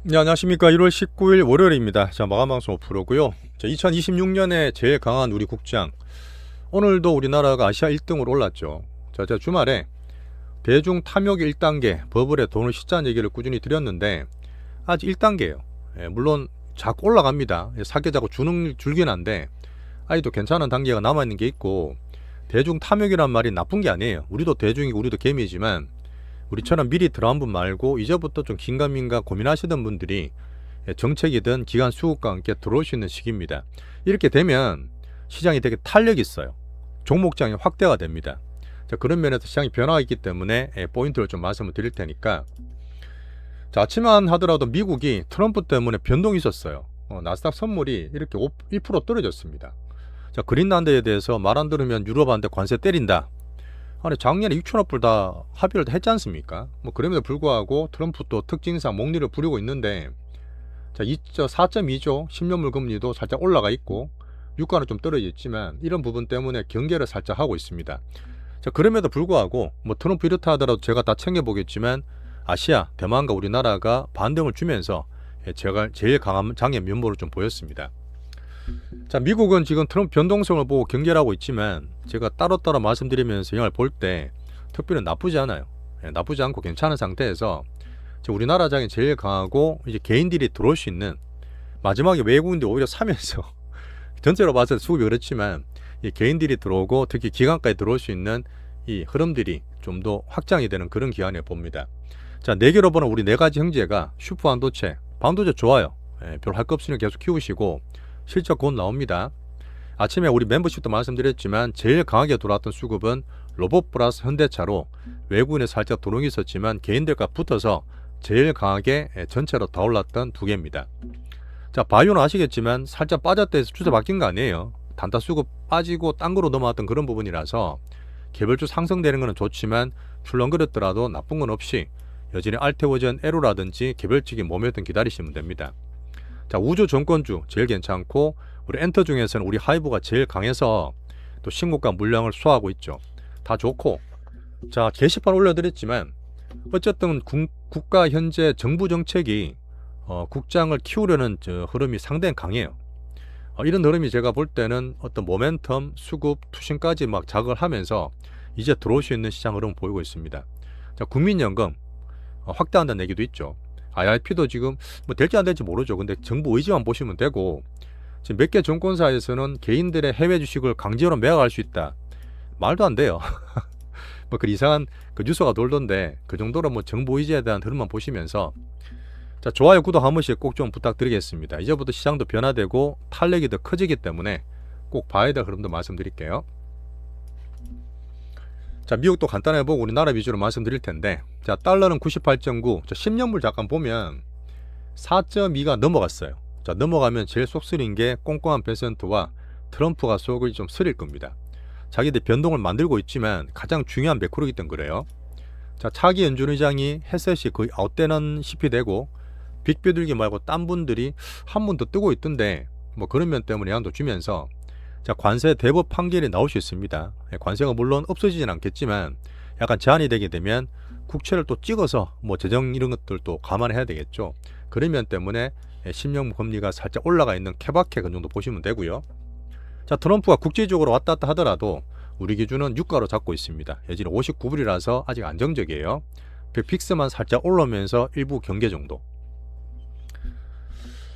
네, 안녕하십니까. 1월 19일 월요일입니다. 자, 마감방송 5%고요. 자, 2026년에 제일 강한 우리 국장. 오늘도 우리나라가 아시아 1등으로 올랐죠. 자, 제가 주말에 대중 탐욕 1단계 버블에 돈을 씻자는 얘기를 꾸준히 드렸는데 아직 1단계예요. 물론 자꾸 올라갑니다. 사게 자꾸 줄긴 한데 아직도 괜찮은 단계가 남아있는 게 있고, 대중 탐욕이란 말이 나쁜 게 아니에요. 우리도 대중이고 우리도 개미지만 우리처럼 미리 들어간 분 말고 이제부터 좀 긴가민가 고민하시던 분들이 정책이든 기관 수급과 함께 들어올 수 있는 시기입니다. 이렇게 되면 시장이 되게 탄력이 있어요. 종목장이 확대가 됩니다. 자, 그런 면에서 시장이 변화가 있기 때문에 포인트를 좀 말씀을 드릴 테니까. 자, 아침만 하더라도 미국이 트럼프 때문에 변동이 있었어요. 나스닥 선물이 이렇게 1% 떨어졌습니다. 자, 그린란드에 대해서 말 안 들으면 유럽한테 관세 때린다. 아니, 작년에 6천억 불 다 합의를 다 했지 않습니까? 뭐 그럼에도 불구하고 트럼프 또 특징상 목리를 부리고 있는데, 자, 4.2조 10년물 금리도 살짝 올라가 있고 유가는 좀 떨어져 있지만 이런 부분 때문에 경계를 살짝 하고 있습니다. 자, 그럼에도 불구하고 뭐 트럼프 이렇다 하더라도 제가 다 챙겨보겠지만 아시아, 대만과 우리나라가 반등을 주면서 제가 제일 강한 장의 면모를 좀 보였습니다. 자, 미국은 지금 트럼프 변동성을 보고 경계를 하고 있지만 제가 따로따로 말씀드리면서 영화를 볼 때 특별히 나쁘지 않아요. 나쁘지 않고 괜찮은 상태에서 우리나라 장이 제일 강하고 이제 개인들이 들어올 수 있는, 마지막에 외국인들이 오히려 사면서 전체로 봤을 때 수급이 그렇지만 이 개인들이 들어오고 특히 기관까지 들어올 수 있는 이 흐름들이 좀 더 확장이 되는 그런 기간에 봅니다. 자, 네 개로 보는 우리 네 가지 형제가 슈퍼 반도체 좋아요. 별 할 거 없으니 계속 키우시고 실적 곧 나옵니다. 아침에 우리 멤버십도 말씀드렸지만 제일 강하게 돌아왔던 수급은 로봇 플러스 현대차로 외국인에 살짝 도롱이 있었지만 개인들과 붙어서 제일 강하게 전체로 다 올랐던 두 개입니다. 자, 바이오는 아시겠지만 살짝 빠졌다 해서 추세 바뀐 거 아니에요. 단타 수급 빠지고 딴 거로 넘어왔던 그런 부분이라서 개별주 상승되는 거는 좋지만 출렁거렸더라도 나쁜 건 없이 여전히 알테오전 에로라든지 개별적인 모멘텀 기다리시면 됩니다. 자, 우주 정권주 제일 괜찮고 우리 엔터 중에서는 우리 하이브가 제일 강해서 또 신고가 물량을 수하고 있죠. 다 좋고. 자, 게시판 올려드렸지만 어쨌든 국가 현재 정부 정책이 국장을 키우려는 흐름이 상당히 강해요. 이런 흐름이 제가 볼 때는 어떤 모멘텀, 수급, 투신까지 막 자극을 하면서 이제 들어올 수 있는 시장 흐름을 보이고 있습니다. 자, 국민연금 확대한다는 얘기도 있죠. IRP도 지금 뭐 될지 안 될지 모르죠. 근데 정부 의지만 보시면 되고, 지금 몇 개 정권사에서는 개인들의 해외 주식을 강제로 매각할 수 있다. 말도 안 돼요. 뭐 그 이상한 그 뉴스가 돌던데 그 정도로 뭐 정부 의지에 대한 흐름만 보시면서, 자, 좋아요, 구독 한 번씩 꼭 좀 부탁드리겠습니다. 이제부터 시장도 변화되고 탄력이 더 커지기 때문에 꼭 봐야 될 흐름도 말씀드릴게요. 자, 미국도 간단하게 보고 우리나라 위주로 말씀드릴 텐데, 자, 달러는 98.9, 자, 10년물 잠깐 보면 4.2가 넘어갔어요. 자, 넘어가면 제일 속 쓰린 게 꼼꼼한 베센트와 트럼프가 속을 좀 쓰릴 겁니다. 자기들 변동을 만들고 있지만 가장 중요한 매크로이기 때문에 그래요. 자, 차기 연준 의장이 헤셋이 거의 아웃되는 시피 되고 빅비둘기 말고 딴 분들이 한 분 더 뜨고 있던데 뭐 그런 면 때문에 영향도 주면서, 자, 관세 대법 판결이 나올 수 있습니다. 관세가 물론 없어지진 않겠지만 약간 제한이 되게 되면 국채를 또 찍어서 뭐 재정 이런 것들도 감안해야 되겠죠. 그런 면 때문에 10년 금리가 살짝 올라가 있는 케바케 그 정도 보시면 되고요. 자, 트럼프가 국제적으로 왔다 갔다 하더라도 우리 기준은 유가로 잡고 있습니다. 여전히 59불이라서 아직 안정적이에요. 픽스만 살짝 올라오면서 일부 경계 정도.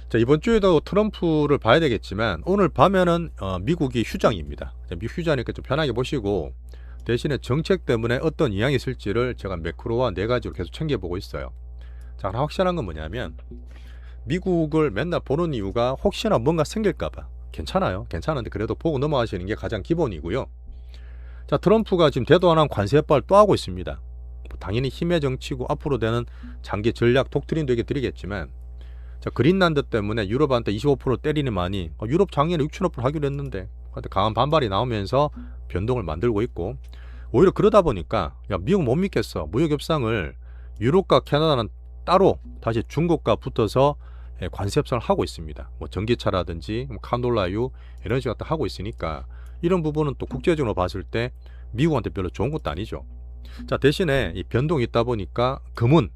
자, 이번 주에도 트럼프를 봐야 되겠지만 오늘 밤에는 미국이 휴장입니다. 미국 휴장이니까 좀 편하게 보시고, 대신에 정책 때문에 어떤 영향이 있을지를 제가 매크로와 네 가지로 계속 챙겨보고 있어요. 자, 하나 확실한 건 뭐냐면 미국을 맨날 보는 이유가 혹시나 뭔가 생길까봐. 괜찮아요. 괜찮은데 그래도 보고 넘어가시는 게 가장 기본이고요. 자, 트럼프가 지금 대도 안 한 관세 협박을 또 하고 있습니다. 당연히 힘의 정치고 앞으로 되는 장기 전략 독트린도 얘기 드리겠지만, 자, 그린란드 때문에 유럽한테 25% 때리니만이 유럽 작년에 6천억 불 하기로 했는데 강한 반발이 나오면서 변동을 만들고 있고, 오히려 그러다 보니까 야, 미국 못 믿겠어. 무역 협상을 유럽과 캐나다는 따로 다시 중국과 붙어서 관세 협상을 하고 있습니다. 뭐 전기차라든지 칸돌라유 에너지 같은 하고 있으니까 이런 부분은 또 국제적으로 봤을 때 미국한테 별로 좋은 것도 아니죠. 자, 대신에 이 변동이 있다 보니까 금은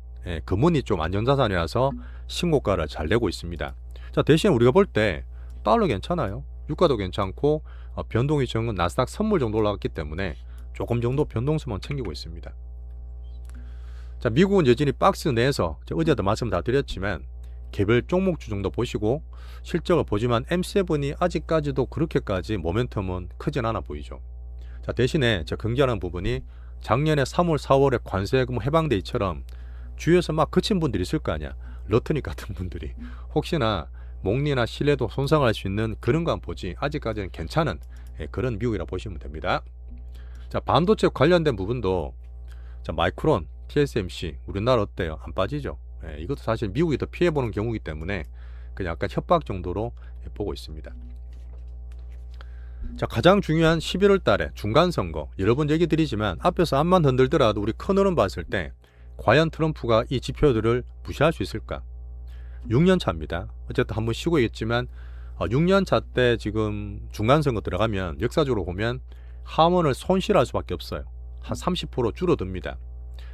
금은이 좀 안전자산이라서 신고가를 잘 내고 있습니다. 자, 대신 우리가 볼 때 달러 괜찮아요. 유가도 괜찮고 변동이 적은 나스닥 선물 정도 올라갔기 때문에 조금 정도 변동성만 챙기고 있습니다. 자, 미국은 여전히 박스 내에서 어제도 말씀 다 드렸지만 개별 종목주 정도 보시고 실적을 보지만 M7이 아직까지도 그렇게까지 모멘텀은 크진 않아 보이죠. 자, 대신에 긍정하는 부분이 작년에 3월, 4월에 관세금 해방데이처럼 주위에서 막 그친 분들이 있을 거 아니야. 러트닉 같은 분들이 혹시나 목리나 신뢰도 손상할 수 있는 그런 거 한번 보지 아직까지는 괜찮은 그런 미국이라 보시면 됩니다. 자, 반도체 관련된 부분도 자, 마이크론, TSMC 우리나라 어때요? 안 빠지죠? 이것도 사실 미국이 더 피해보는 경우이기 때문에 그냥 약간 협박 정도로 보고 있습니다. 자, 가장 중요한 11월 달에 중간선거 여러 번 얘기 드리지만 앞에서 앞만 흔들더라도 우리 큰 흐름 봤을 때 과연 트럼프가 이 지표들을 무시할 수 있을까? 6년 차입니다. 어쨌든 한번 쉬고 있지만 6년 차 때 지금 중간선거 들어가면 역사적으로 보면 하원을 손실할 수밖에 없어요. 한 30% 줄어듭니다.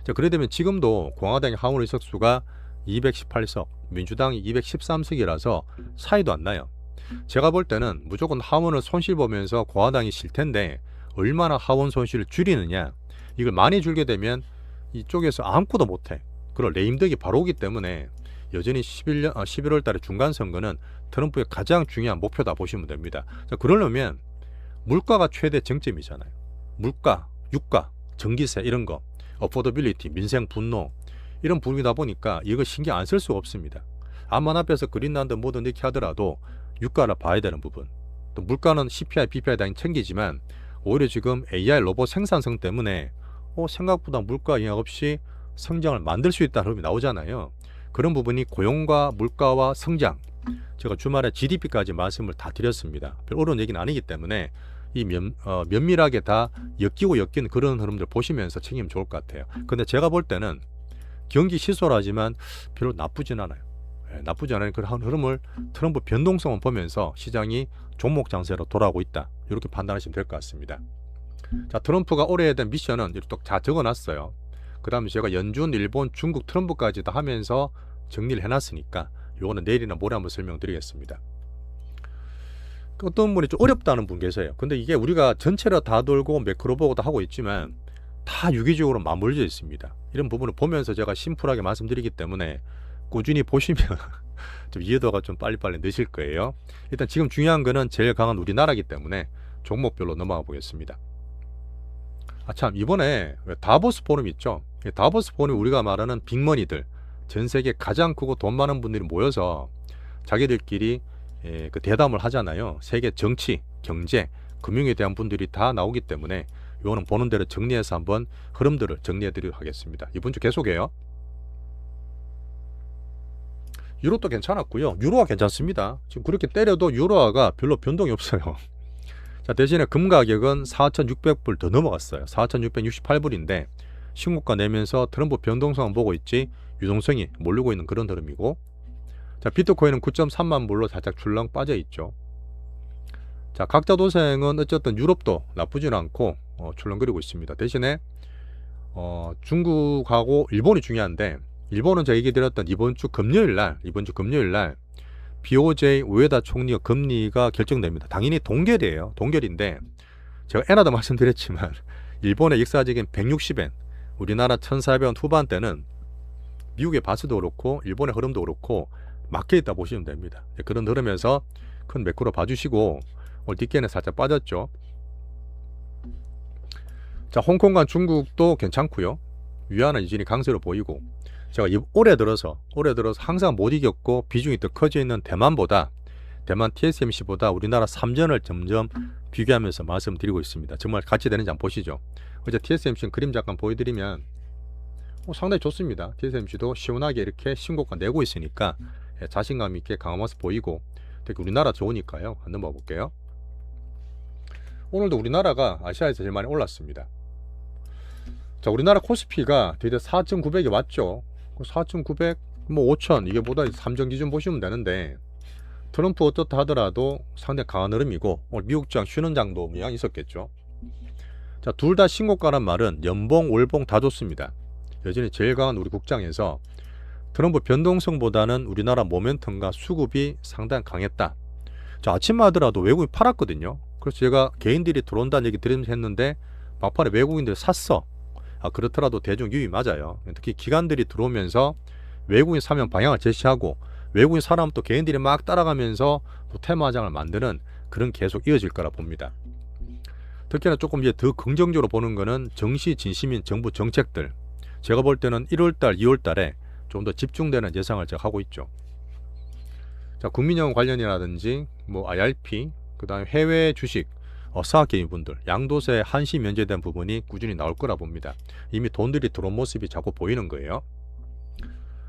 자, 그래 되면 지금도 공화당의 하원 의석수가 218석, 민주당이 213석이라서 차이도 안 나요. 제가 볼 때는 무조건 하원을 손실 보면서 공화당이 실 텐데 얼마나 하원 손실을 줄이느냐. 이걸 많이 줄게 되면 이쪽에서 아무것도 못해. 그런 레임덕이 바로 오기 때문에 여전히 11월 달에 중간선거는 트럼프의 가장 중요한 목표다 보시면 됩니다. 자, 그러려면 물가가 최대 정점이잖아요. 물가, 유가, 전기세 이런 거, 어포더빌리티, 민생 분노 이런 부분이다 보니까 이거 신경 안 쓸 수가 없습니다. 암만 앞에서 그린란드 뭐든 이렇게 하더라도 유가를 봐야 되는 부분. 또 물가는 CPI, PPI 당연히 챙기지만 오히려 지금 AI 로봇 생산성 때문에 생각보다 물가 영향 없이 성장을 만들 수 있다는 흐름이 나오잖아요. 그런 부분이 고용과 물가와 성장, 제가 주말에 GDP까지 말씀을 다 드렸습니다. 별 어려운 얘기는 아니기 때문에 이 면밀하게 다 엮이는 그런 흐름들 보시면서 챙기면 좋을 것 같아요. 근데 제가 볼 때는 경기 시소하지만 별로 나쁘진 않아요. 나쁘지 않은 그런 흐름을 트럼프 변동성을 보면서 시장이 종목 장세로 돌아오고 있다. 이렇게 판단하시면 될 것 같습니다. 자, 트럼프가 올해에 대한 미션은 이렇게 다 적어놨어요. 그 다음에 제가 연준, 일본, 중국, 트럼프까지 다 하면서 정리를 해놨으니까 요거는 내일이나 모레 한번 설명드리겠습니다. 어떤 분이 좀 어렵다는 분 계세요. 근데 이게 우리가 전체로 다 돌고 매크로 보고도 하고 있지만 다 유기적으로 맞물려 있습니다. 이런 부분을 보면서 제가 심플하게 말씀드리기 때문에 꾸준히 보시면 좀 이해도가 좀 빨리빨리 느실 거예요. 일단 지금 중요한 거는 제일 강한 우리나라이기 때문에 종목별로 넘어가 보겠습니다. 참, 이번에 다보스 포럼 있죠. 다보스 포럼이 우리가 말하는 빅머니들, 전 세계 가장 크고 돈 많은 분들이 모여서 자기들끼리 그 대담을 하잖아요. 세계 정치, 경제, 금융에 대한 분들이 다 나오기 때문에 이거는 보는 대로 정리해서 한번 흐름들을 정리해 드리도록 하겠습니다. 이번 주 계속해요. 유로도 괜찮았고요. 유로화 괜찮습니다. 지금 그렇게 때려도 유로화가 별로 변동이 없어요. 자, 대신에 금 가격은 4,600불 더 넘어갔어요. 4,668불인데 신고가 내면서 트럼프 변동성을 보고 있지 유동성이 몰리고 있는 그런 흐름이고, 자, 비트코인은 9.3만 불로 살짝 출렁 빠져 있죠. 자, 각자 도생은 어쨌든 유럽도 나쁘진 않고 출렁거리고 있습니다. 대신에 중국하고 일본이 중요한데, 일본은 제가 얘기 드렸던 이번 주 금요일 날 BOJ 우에다 총리가 금리가 결정됩니다. 당연히 동결이에요. 동결인데 제가 애나도 말씀드렸지만 일본의 역사적인 160엔, 우리나라 1400원 후반대는 미국의 바스도 그렇고 일본의 흐름도 그렇고 막혀있다 보시면 됩니다. 그런 흐름에서 큰 매크로 봐주시고, 오늘 뒷게는 살짝 빠졌죠. 자, 홍콩과 중국도 괜찮고요. 위안은 여전히 강세로 보이고, 제가 올해 들어서 항상 못 이겼고 비중이 더 커져 있는 대만 TSMC보다 우리나라 3전을 점점 비교하면서 말씀드리고 있습니다. 정말 같이 되는지 한번 보시죠. 어제 TSMC는 그림 잠깐 보여드리면 상당히 좋습니다. TSMC도 시원하게 이렇게 신고가 내고 있으니까 자신감 있게 강한 모습 보이고, 특히 우리나라 좋으니까요. 한번 넘어볼게요. 오늘도 우리나라가 아시아에서 제일 많이 올랐습니다. 자, 우리나라 코스피가 드디어 4,900이 왔죠. 4,900, 5,000 이게 보다 3전 기준 보시면 되는데, 트럼프 어떻다 하더라도 상당히 강한 흐름이고 오늘 미국 장 쉬는 장도 영향이 있었겠죠. 자, 둘 다 신고가란 말은 연봉, 월봉 다 좋습니다. 여전히 제일 강한 우리 국장에서 트럼프 변동성보다는 우리나라 모멘텀과 수급이 상당히 강했다. 자, 아침만 하더라도 외국인이 팔았거든요. 그래서 제가 개인들이 들어온다는 얘기 들으면서 했는데 막판에 외국인들 샀어. 그렇더라도 대중 유입 맞아요. 특히 기관들이 들어오면서 외국인 사면 방향을 제시하고 외국인 사람 또 개인들이 막 따라가면서 또 테마장을 만드는 그런 계속 이어질 거라 봅니다. 특히나 조금 이제 더 긍정적으로 보는 거는 정시 진심인 정부 정책들. 제가 볼 때는 1월달, 2월달에 좀 더 집중되는 예상을 제가 하고 있죠. 자, 국민연금 관련이라든지 뭐 IRP, 그다음에 해외 주식, 사학개미분들, 양도세 한시 면제된 부분이 꾸준히 나올 거라 봅니다. 이미 돈들이 들어온 모습이 자꾸 보이는 거예요.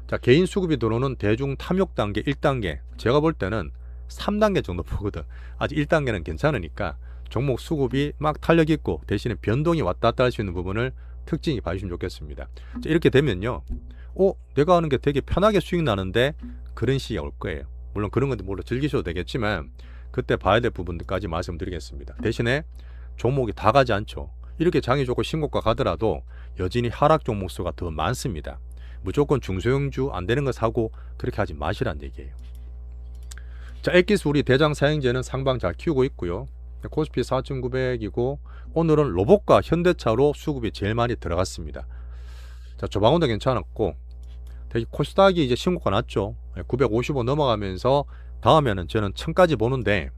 자, 개인 수급이 들어오는 대중 탐욕 단계 1단계, 제가 볼 때는 3단계 정도 보거든. 아직 1단계는 괜찮으니까 종목 수급이 막 탄력 있고 대신에 변동이 왔다 갔다 할 수 있는 부분을 특징이 봐주시면 좋겠습니다. 자, 이렇게 되면요, 내가 하는 게 되게 편하게 수익 나는데, 그런 시기가 올 거예요. 물론 그런 건데 물론 즐기셔도 되겠지만 그때 봐야 될 부분들까지 말씀드리겠습니다. 대신에 종목이 다 가지 않죠. 이렇게 장이 좋고 신고가 가더라도 여전히 하락 종목 수가 더 많습니다. 무조건 중소형주 안 되는 거 사고 그렇게 하지 마시란 얘기예요. 자, 엑기스 우리 대장 사형제는 상방 잘 키우고 있고요. 코스피 4,900이고 오늘은 로봇과 현대차로 수급이 제일 많이 들어갔습니다. 자, 조방원도 괜찮았고 되게 코스닥이 이제 신고가 났죠. 955 넘어가면서 다음에는 저는 1000까지 보는데,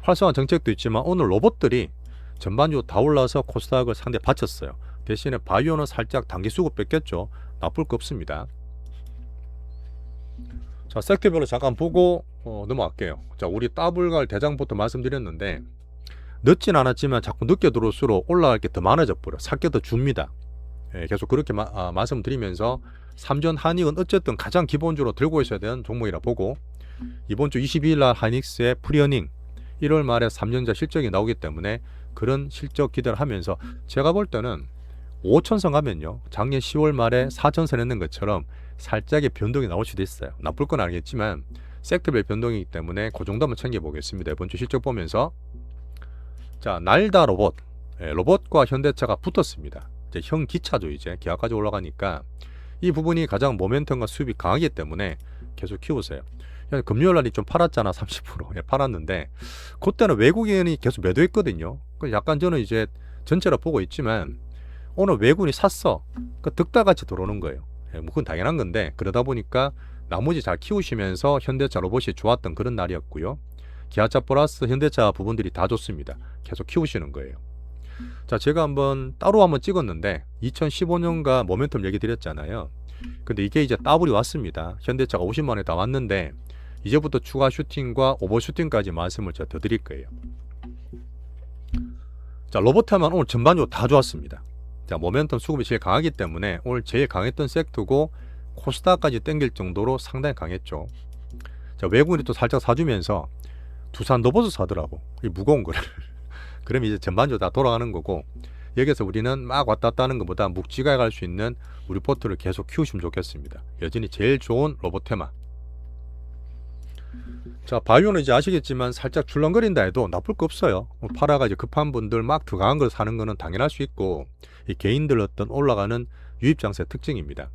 활성화 정책도 있지만 오늘 로봇들이 전반적으로 다 올라서 코스닥을 상당히 받쳤어요. 대신에 바이오는 살짝 단기 수급 뺏겼죠. 나쁠 거 없습니다. 자, 섹터별로 잠깐 보고 넘어갈게요. 자, 우리 더블갈 대장부터 말씀드렸는데 늦진 않았지만 자꾸 늦게 들어올수록 올라갈 게 더 많아져 버려. 살 게 더 줍니다. 계속 그렇게 말씀드리면서 삼전 한익은 어쨌든 가장 기본적으로 들고 있어야 되는 종목이라 보고, 이번 주 22일 날 하이닉스의 프리어닝 1월 말에 3년자 실적이 나오기 때문에 그런 실적 기대를 하면서 제가 볼 때는 5천선 가면요, 작년 10월 말에 4천선 했는 것처럼 살짝의 변동이 나올 수도 있어요. 나쁠 건 아니겠지만 섹터별 변동이기 때문에 그 정도 한번 챙겨보겠습니다. 이번 주 실적 보면서. 자, 날다 로봇, 로봇과 현대차가 붙었습니다. 이제 현기차죠. 이제 기아까지 올라가니까 이 부분이 가장 모멘텀과 수입이 강하기 때문에 계속 키우세요. 금요일 날이 좀 팔았잖아. 30% 팔았는데 그때는 외국인이 계속 매도했거든요. 약간 저는 이제 전체로 보고 있지만 오늘 외국인이 샀어. 득다같이 들어오는 거예요. 그건 당연한 건데, 그러다 보니까 나머지 잘 키우시면서 현대차 로봇이 좋았던 그런 날이었고요. 기아차 플러스 현대차 부분들이 다 좋습니다. 계속 키우시는 거예요. 자, 제가 따로 한번 찍었는데 2015년가 모멘텀 얘기 드렸잖아요. 근데 이게 이제 더블이 왔습니다. 현대차가 50만원에 다 왔는데 이제부터 추가 슈팅과 오버슈팅까지 말씀을 제가 더 드릴 거예요. 자, 로봇하면 오늘 전반적으로 다 좋았습니다. 자, 모멘텀 수급이 제일 강하기 때문에 오늘 제일 강했던 섹터고 코스닥까지 땡길 정도로 상당히 강했죠. 자, 외국인이 또 살짝 사주면서 두산 로봇을 사더라고. 이 무거운 거를. 그럼 이제 전반적으로 다 돌아가는 거고, 여기서 우리는 막 왔다 갔다 하는 것보다 묵직하게 갈 수 있는 우리 포트를 계속 키우시면 좋겠습니다. 여전히 제일 좋은 로봇 테마. 자, 바이오는 이제 아시겠지만 살짝 출렁거린다 해도 나쁠 거 없어요. 팔아가지고 급한 분들 막 더 강한 걸 사는 거는 당연할 수 있고, 이 개인들 어떤 올라가는 유입장세 특징입니다.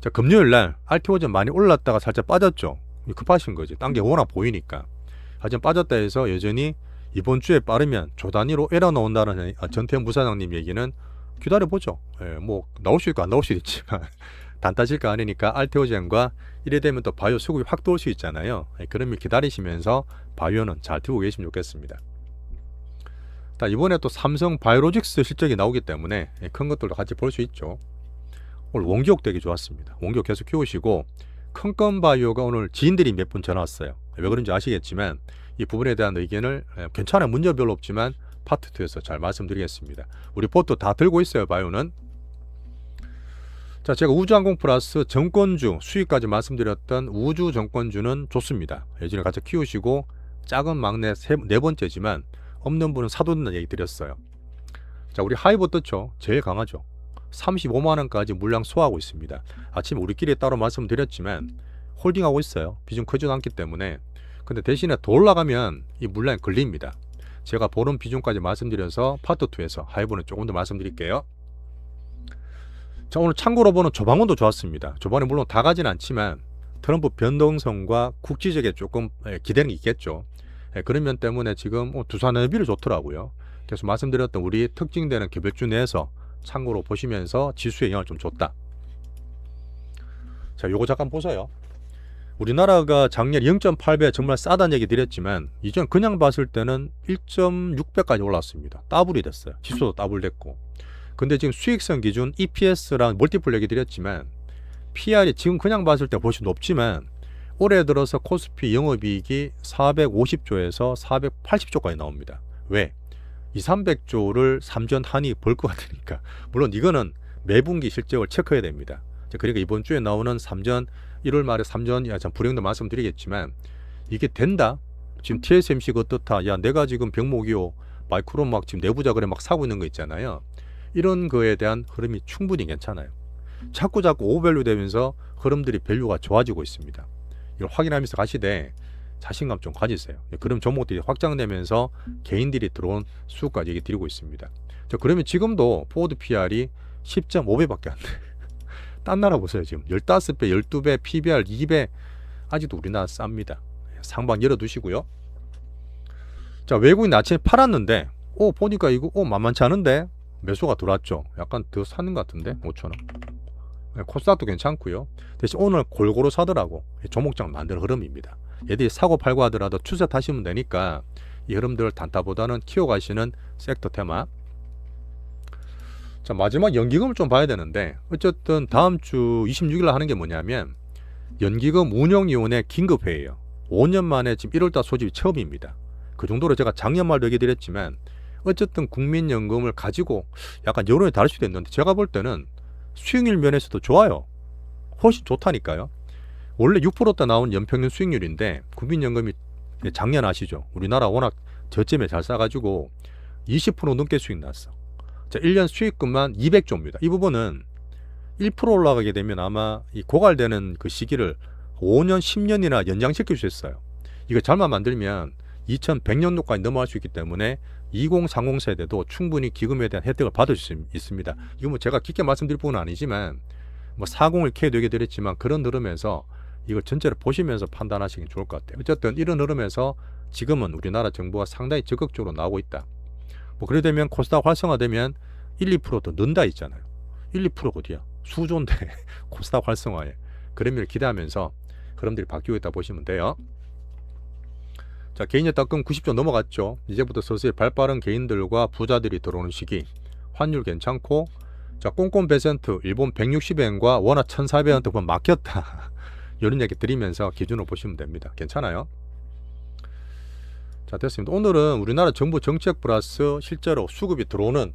자, 금요일 날 RTO전 많이 올랐다가 살짝 빠졌죠. 급하신 거지. 딴 게 워낙 보이니까. 하지만 빠졌다 해서 여전히 이번 주에 빠르면 조 단위로 에러 나온다는 전태영 부사장님 얘기는 기다려보죠. 뭐 나올 수 있고 안 나올 수 있지만 단타질 거 아니니까 알테오젠과 이래 되면 또 바이오 수급이 확 돌 수 있잖아요. 그러면 기다리시면서 바이오는 잘 들고 계시면 좋겠습니다. 자, 이번에 또 삼성 바이오로직스 실적이 나오기 때문에 큰 것들도 같이 볼 수 있죠. 오늘 원기옥 되게 좋았습니다. 원기옥 계속 키우시고, 큰건 바이오가 오늘 지인들이 몇 분 전화 왔어요. 왜 그런지 아시겠지만 이 부분에 대한 의견을 괜찮아요. 문제 별로 없지만 파트 2에서 잘 말씀드리겠습니다. 우리 포트 다 들고 있어요. 바이오는. 자, 제가 우주항공 플러스 정권주 수익까지 말씀드렸던 우주 정권주는 좋습니다. 예전에 같이 키우시고 작은 막내 네 번째지만 없는 분은 사돈다는 얘기 드렸어요. 자, 우리 하이브 떴죠. 제일 강하죠. 35만원까지 물량 소화하고 있습니다. 아침에 우리끼리 따로 말씀드렸지만 홀딩하고 있어요. 비중 크지도 않기 때문에. 근데 대신에 더 올라가면 이 물량이 걸립니다. 제가 보는 비중까지 말씀드려서 파트 2에서 하이브는 조금 더 말씀드릴게요. 자, 오늘 참고로 보는 조방원도 좋았습니다. 조방원이 물론 다 가진 않지만 트럼프 변동성과 국지적에 조금 기대는 있겠죠. 그런 면 때문에 지금 두산업비를 좋더라고요. 그래서 말씀드렸던 우리 특징되는 개별주 내에서 참고로 보시면서 지수에 영향을 좀 줬다. 자, 요거 잠깐 보세요. 우리나라가 작년 0.8배 정말 싸다는 얘기 드렸지만 이전 그냥 봤을 때는 1.6배까지 올랐습니다. 더블이 됐어요. 지수도 더블 됐고. 근데 지금 수익성 기준 EPS랑 멀티플 얘기 드렸지만 PR이 지금 그냥 봤을 때 훨씬 높지만 올해 들어서 코스피 영업이익이 450조에서 480조까지 나옵니다. 왜? 200~300조를 삼전 한이 벌 것 같으니까. 물론 이거는 매분기 실적을 체크해야 됩니다. 그러니까 이번 주에 나오는 삼전 1월 말에 삼전 불행도 말씀드리겠지만 이게 된다. 지금 TSMC가 어떻다. 야, 내가 지금 병목이요 마이크론 막 지금 내부자 그래 막 사고 있는 거 있잖아요. 이런 거에 대한 흐름이 충분히 괜찮아요. 자꾸 오버밸류 되면서 흐름들이 밸류가 좋아지고 있습니다. 이걸 확인하면서 가시되 자신감 좀 가지세요. 그럼 종목들이 확장되면서 개인들이 들어온 수까지 얘기 드리고 있습니다. 그러면 지금도 포워드 PR이 10.5배밖에 안 돼. 딴 나라 보세요. 지금 15배, 12배, PBR 2배. 아직도 우리나라 쌉니다. 상방 열어두시고요. 자, 외국인 아침에 팔았는데 보니까 이거 만만치 않은데 매수가 들어왔죠. 약간 더 사는 것 같은데 5,000원. 코스닥도 괜찮고요. 대신 오늘 골고루 사더라고. 조목장 만드는 흐름입니다. 얘들이 사고 팔고 하더라도 추세 타시면 되니까 이 흐름들을 단타보다는 키워가시는 섹터 테마. 자, 마지막 연기금을 좀 봐야 되는데 어쨌든 다음 주 26일 하는 게 뭐냐면 연기금 운영위원회 긴급회의예요. 5년 만에 지금 1월달 소집이 처음입니다. 그 정도로 제가 작년 말도 얘기 드렸지만 어쨌든 국민연금을 가지고 약간 여론이 다를 수도 있는데 제가 볼 때는 수익률 면에서도 좋아요. 훨씬 좋다니까요. 원래 6%대 나온 연평균 수익률인데 국민연금이 작년 아시죠? 우리나라 워낙 저점에 잘 싸가지고 20% 넘게 수익 났어. 자, 1년 수익금만 200조입니다. 이 부분은 1% 올라가게 되면 아마 이 고갈되는 그 시기를 5년, 10년이나 연장시킬 수 있어요. 이거 잘만 만들면 2100년도까지 넘어갈 수 있기 때문에 2030 세대도 충분히 기금에 대한 혜택을 받을 수 있습니다. 이거 뭐 제가 깊게 말씀드릴 부분은 아니지만 뭐 40을 K도 얘기 드렸지만 그런 흐름에서 이걸 전체를 보시면서 판단하시기 좋을 것 같아요. 어쨌든 이런 흐름에서 지금은 우리나라 정부가 상당히 적극적으로 나오고 있다. 뭐 그래 되면 코스닥 활성화되면 1~2% 더 는다 있잖아요. 1~2% 어디야? 수조인데 코스닥 활성화에 그런 면을 기대하면서 흐름들이 바뀌고 있다 보시면 돼요. 자, 개인의 따끔 90조 넘어갔죠. 이제부터 서서히 발빠른 개인들과 부자들이 들어오는 시기. 환율 괜찮고, 자, 꼼꼼 베센트 일본 160엔과 원화 1,400원 또 막혔다. 이런 얘기 드리면서 기준으로 보시면 됩니다. 괜찮아요? 자, 됐습니다. 오늘은 우리나라 정부 정책 플러스 실제로 수급이 들어오는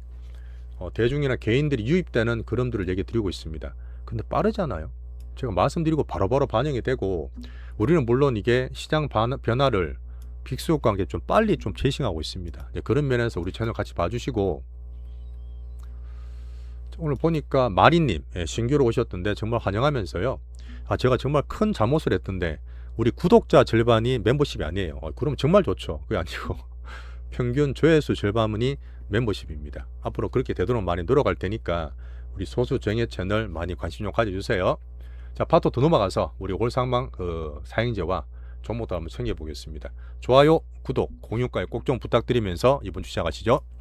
대중이나 개인들이 유입되는 그림들을 얘기 드리고 있습니다. 근데 빠르잖아요. 제가 말씀드리고 바로바로 반영이 되고 우리는 물론 이게 시장 변화를 빅스옥 관계 좀 빨리 좀 제시하고 있습니다. 그런 면에서 우리 채널 같이 봐주시고, 오늘 보니까 마리님 신규로 오셨던데 정말 환영하면서요. 제가 정말 큰 잘못을 했던데 우리 구독자 절반이 멤버십이 아니에요. 그럼 정말 좋죠. 그게 아니고 평균 조회수 절반이 멤버십입니다. 앞으로 그렇게 되도록 많이 노력할 테니까 우리 소수 정예 채널 많이 관심 좀 가져주세요. 자, 파트 더 넘어가서 우리 올상방 사행제와 종목도 한번 챙겨 보겠습니다. 좋아요, 구독, 공유까지 꼭 좀 부탁드리면서 이번 주 시작하시죠.